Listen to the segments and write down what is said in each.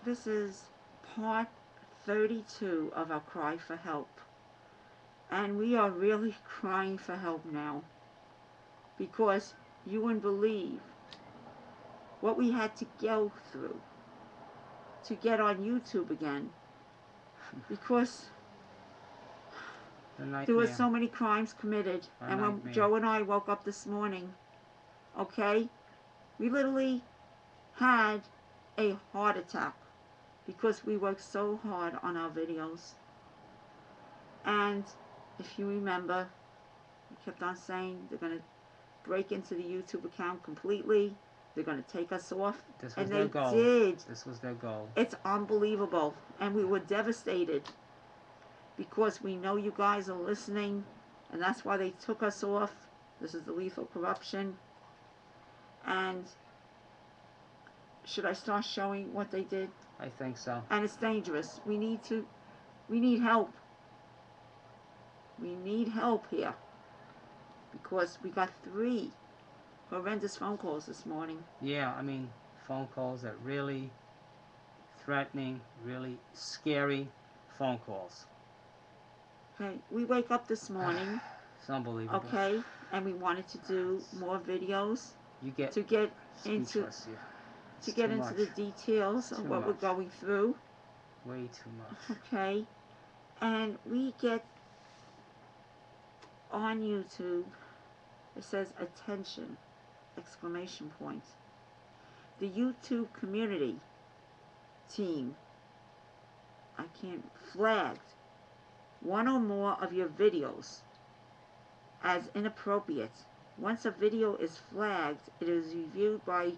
This is part 32 of our cry for help. And we are really crying for help now. Because you wouldn't believe what we had to go through to get on YouTube again. Because there were so many crimes committed. And when Joe and I woke up this morning, okay, we literally had a heart attack because we worked so hard on our videos. And if you remember, we kept on saying they're going to break into the YouTube account completely. They're going to take us off. And they did. This was their goal. It's unbelievable. And we were devastated because we know you guys are listening, and that's why they took us off. This is the lethal corruption. And should I start showing what they did? I think so. And it's dangerous. We need help. We need help here. Because we got 3 horrendous phone calls this morning. Yeah, I mean, phone calls that really threatening, really scary phone calls. Okay, we wake up this morning. It's unbelievable. Okay, and we wanted to do more videos to get into the details of what we're going through. Way too much. Okay, and we get on YouTube. It says attention! Exclamation point. The YouTube community team, flagged one or more of your videos as inappropriate. Once a video is flagged, it is reviewed by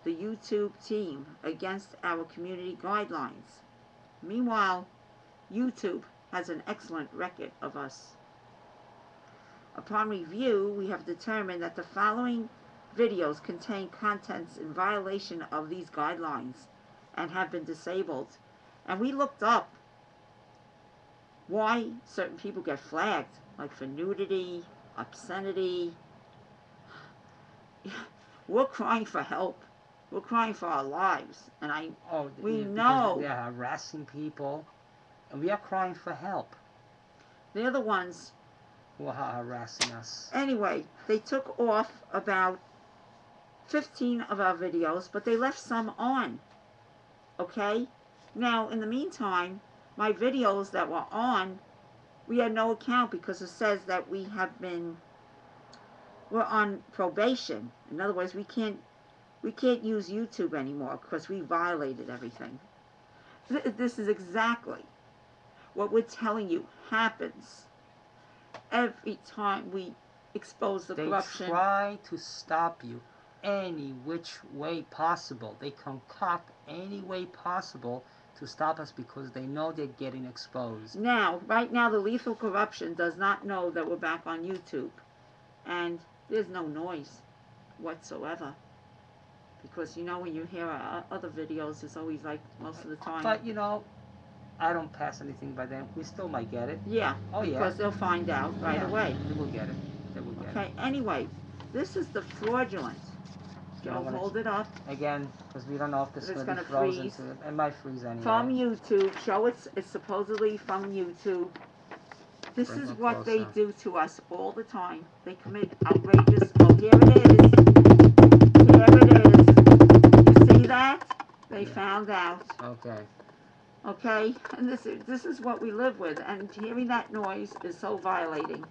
the YouTube team against our community guidelines. Meanwhile, YouTube has an excellent record of us. Upon review, we have determined that the following videos contain contents in violation of these guidelines and have been disabled. And we looked up why certain people get flagged, like for nudity, obscenity. We're crying for help. We're crying for our lives. And we know they're harassing people, and we are crying for help. They're the ones who are harassing us. Anyway, they took off about 15 of our videos, but they left some on. Okay? Now, in the meantime, my videos that were on, we had no account because it says that we're on probation. In other words, we can't use YouTube anymore because we violated everything. This is exactly what we're telling you happens every time we expose the corruption. They try to stop you any which way possible. They concoct any way possible to stop us because they know they're getting exposed. Now, right now, the lethal corruption does not know that we're back on YouTube. And there's no noise whatsoever. Because, you know, when you hear our other videos, it's always like most of the time. But, you know, I don't pass anything by them. We still might get it. Yeah, because they'll find out right away. They will get it. They will get it. Okay, anyway, this is the fraudulent. Joe, hold it up. Again, because we don't know if this is going to be frozen. It might freeze anyway. From YouTube. Show it's supposedly from YouTube. This is what they do to us all the time. They commit outrageous... Oh, here it is. Here it is. You see that? They found out. Okay. Okay? And this is what we live with. And hearing that noise is so violating.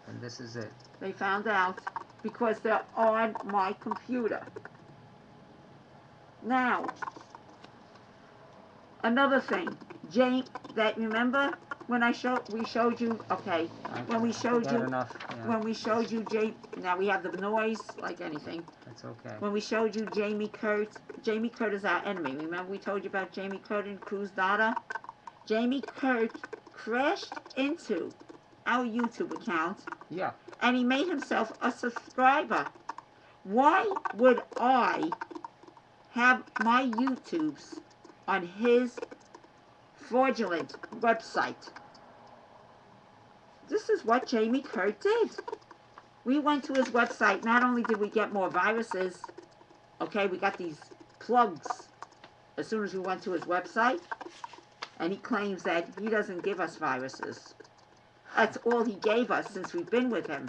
And this is it. They found out because they're on my computer. Now, another thing. Jane, that remember when we showed you, okay, when we showed you, when we showed you now we have the noise like anything. That's okay. When we showed you Jamie Kurt is our enemy. Remember we told you about Jamie Kurt and Cruz Data? Jamie Kurt crashed into our YouTube account. Yeah. And he made himself a subscriber. Why would I have my YouTubes on his fraudulent website? This is what Jamie Kurt did. We went to his website. Not only did we get more viruses, okay, we got these plugs as soon as we went to his website, and he claims that he doesn't give us viruses. That's all he gave us since we've been with him.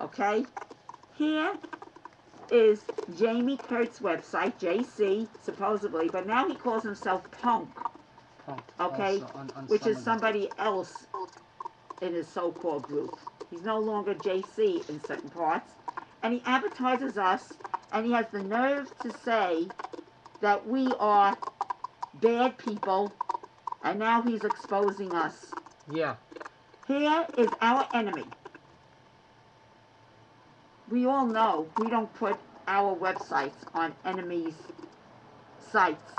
Okay? Here is Jamie Kurtz's website, JC, supposedly, but now he calls himself Punk. Okay? Which is somebody else in his so-called group. He's no longer JC in certain parts. And he advertises us, and he has the nerve to say that we are bad people, and now he's exposing us. Yeah. Here is our enemy. We all know we don't put our websites on enemies' sites.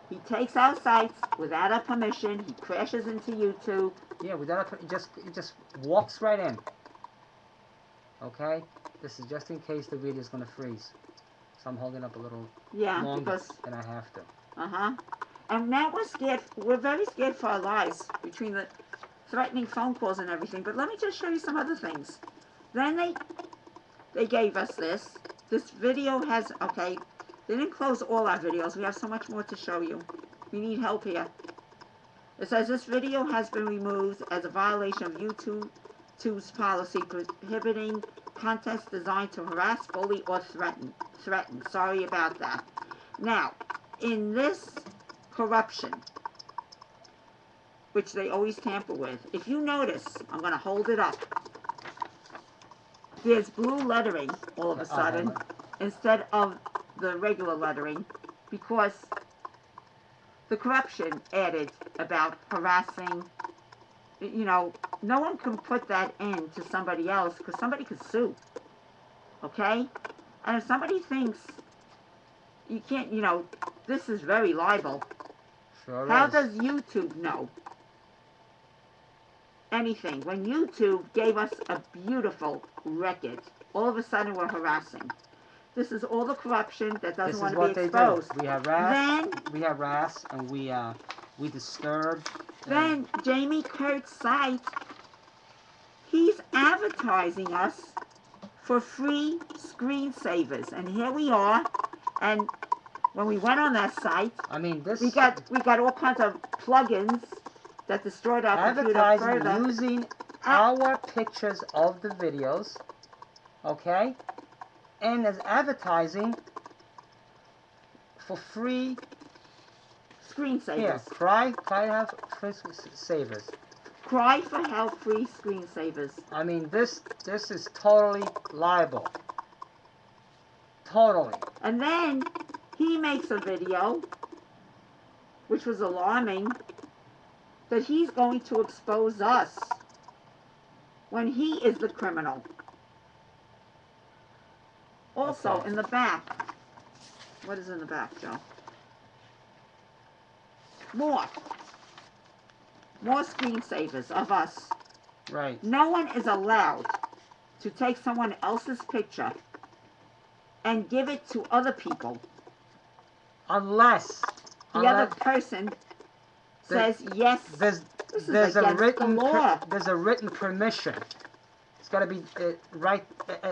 He takes our sites without our permission. He crashes into YouTube. Yeah, without it just walks right in. Okay? This is just in case the video is going to freeze. So I'm holding up a little longer than I have to. Uh-huh. And now we're scared. We're very scared for our lives between the threatening phone calls and everything. But let me just show you some other things. Then they gave us this. This video has, okay, they didn't close all our videos. We have so much more to show you. We need help here. It says this video has been removed as a violation of YouTube's policy prohibiting content designed to harass, bully, or threaten. Sorry about that. Now, in this corruption, which they always tamper with, if you notice, I'm going to hold it up. There's blue lettering all of a sudden instead of the regular lettering because the corruption added about harassing. You know, no one can put that in to somebody else because somebody could sue. Okay? And if somebody thinks you can't, you know, this is very liable. Sure How is. does YouTube know anything when YouTube gave us a beautiful record? All of a sudden we're harassing. This is all the corruption that doesn't want to be exposed. We harass, and we disturb. Then Jamie Kurtz's site, he's advertising us for free screensavers, and here we are. And when we went on that site, I mean, this we got all kinds of plugins that destroyed our computer further. Using our pictures of the videos, okay, and as advertising for free screensavers. Here, cry have free savers. Cry for help, free screensavers. I mean, this is totally liable. Totally. And then he makes a video, which was alarming, that he's going to expose us when he is the criminal. Also, in the back, what is in the back, Joe? More screensavers of us. Right. No one is allowed to take someone else's picture and give it to other people unless the other person says yes. There's a written permission. It's got to be it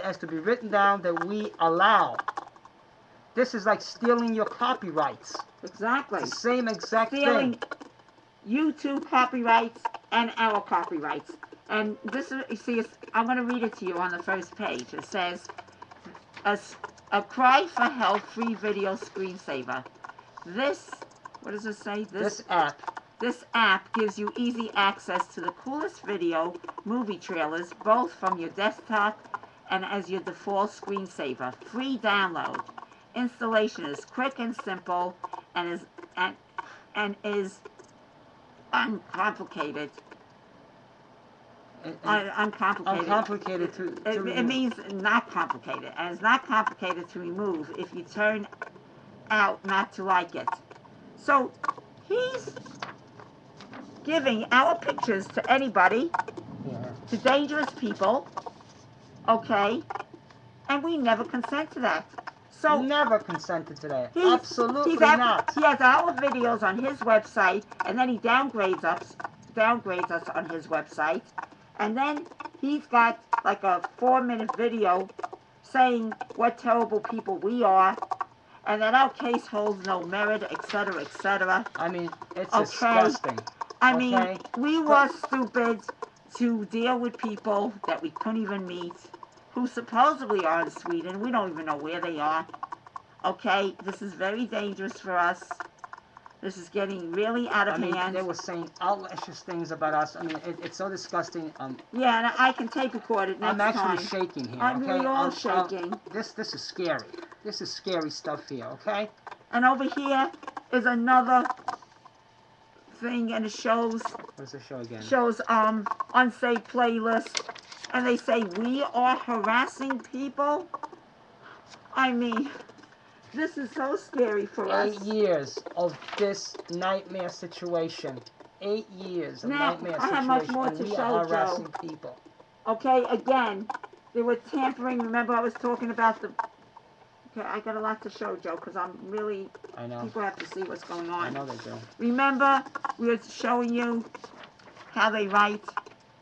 has to be written down that we allow. This is like stealing your copyrights. Exactly. It's the same exact stealing thing. YouTube copyrights and our copyrights. And this is, you see, I'm going to read it to you on the first page. It says, a cry for help, free video screensaver. This, what does it say? This app gives you easy access to the coolest video, movie trailers, both from your desktop and as your default screensaver. Free download. Installation is quick and simple and is uncomplicated. Uncomplicated to it means not complicated, and it's not complicated to remove if you turn out not to like it. So he's giving our pictures to anybody, to dangerous people, okay, and we never consent to that. So never consented to that. Absolutely not. He has our videos on his website, and then he downgrades us on his website, and then he's got like a 4-minute video saying what terrible people we are, and that our case holds no merit, etc., etc. I mean, it's Okay. disgusting. I mean, we were stupid to deal with people that we couldn't even meet, who supposedly are in Sweden. We don't even know where they are. Okay, this is very dangerous for us. This is getting really out of hand. They were saying outlandish things about us. I mean, it's so disgusting. Yeah, and I can tape record it next time. I'm actually shaking here. Okay, We're all shaking. This is scary. This is scary stuff here. Okay. And over here is another thing, and it shows. What's the show again? Shows unsafe playlist, and they say we are harassing people. I mean, this is so scary for us. 8 years of this nightmare situation. 8 years of nightmare situation. I have much more to we show, are harassing Joe. people. Okay, again, they were tampering. Remember, I was talking about the. Okay, I got a lot to show, Joe, because I'm really. I know. People have to see what's going on. I know they do. Remember, we were showing you how they write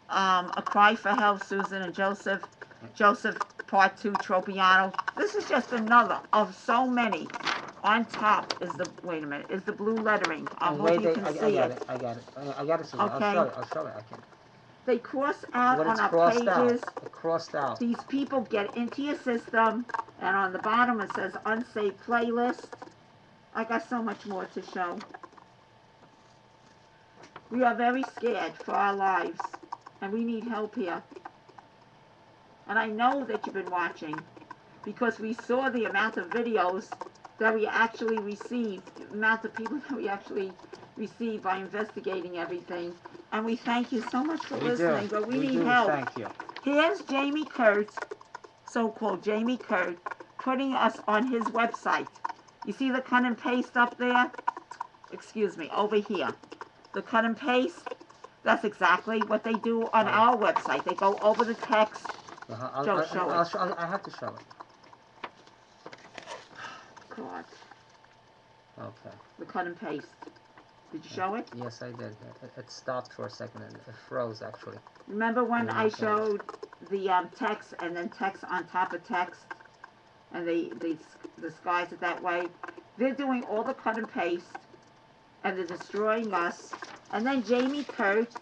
A Cry for Help, Susan and Joseph. Joseph, Part 2, Tropeano. This is just another of so many. On top is the, wait a minute, is the blue lettering. I hope you can see it. I got it, Susan. Okay. I'll show it. I can. They cross out on our crossed pages. It crossed out. These people get into your system, and on the bottom it says unsafe playlist. I got so much more to show. We are very scared for our lives, and we need help here. And I know that you've been watching, because we saw the amount of videos that we actually received, the amount of people that we actually received by investigating everything. And we thank you so much for listening, but we need help. Thank you. Here's Jamie Kurt, so-called Jamie Kurt, putting us on his website. You see the cut and paste up there? Excuse me, over here. The cut and paste, that's exactly what they do on our website. They go over the text. Joe, show it. I have to show it. God. Okay. The cut and paste. Did you show it? Yes, I did. It stopped for a second and it froze, actually. Remember when I showed the text and then text on top of text? And they disguise it that way? They're doing all the cut and paste, and they're destroying us. And then Jamie Kurt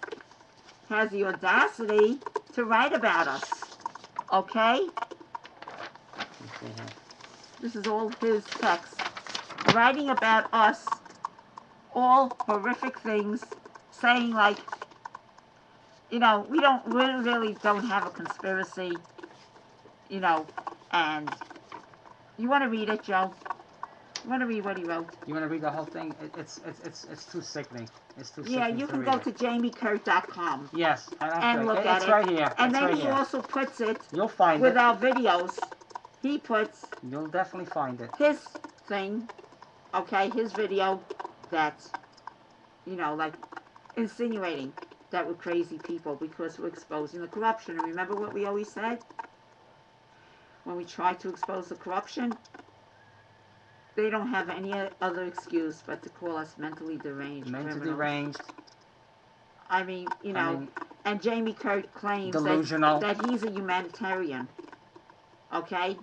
has the audacity to write about us. Okay? This is all his text. Writing about us, all horrific things, saying like, you know, we really don't have a conspiracy, you know, and you want to read it, Joe? You want to read what he wrote? You want to read the whole thing? It's too sickening. It's too sickening. Yeah, you can go to jamiekurt.com. Yes, and look at it. It's right here. And then he also puts it. You'll find with our videos. He puts. You'll definitely find it. His thing, okay, his video that's, you know, like insinuating that we're crazy people because we're exposing the corruption. And remember what we always said? When we try to expose the corruption, they don't have any other excuse but to call us mentally deranged. Mentally deranged. I mean, you know, and Jamie Kurt claims that he's a humanitarian. Okay?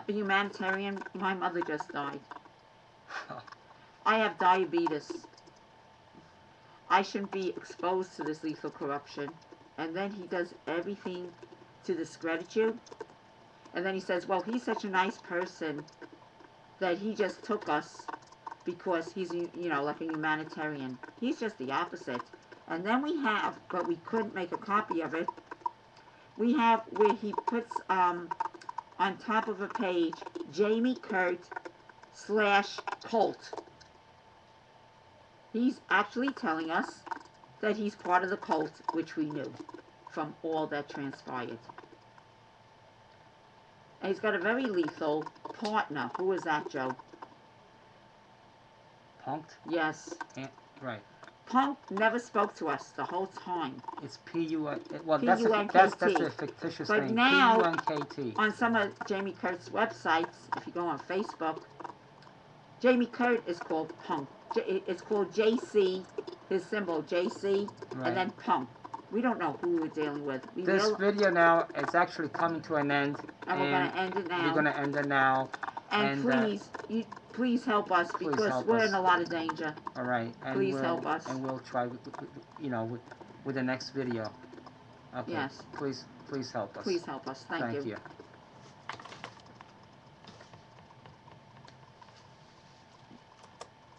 A humanitarian. My mother just died. I have diabetes. I shouldn't be exposed to this lethal corruption. And then he does everything to discredit you. And then he says, well, he's such a nice person that he just took us because he's, you know, like a humanitarian. He's just the opposite. And then we have, but we couldn't make a copy of it, we have where he puts on top of a page, Jamie Kurt /cult. He's actually telling us that he's part of the cult, which we knew from all that transpired. And he's got a very lethal partner. Who is that, Joe? Punked? Yes. Right. Punk never spoke to us the whole time. It's P-U-N... Well, that's a fictitious thing. But now, P-U-N-K-T. On some of Jamie Kurt's websites, if you go on Facebook, Jamie Kurt is called Punk. It's called JC, his symbol, JC, right. And then Punk. We don't know who we're dealing with. This video now is actually coming to an end. And we're going to end it now. We're going to end it now. And please help us, because we're in a lot of danger. All right. And please help us. And we'll try, with the next video. Okay. Yes. Please help us. Please help us. Thank you. You.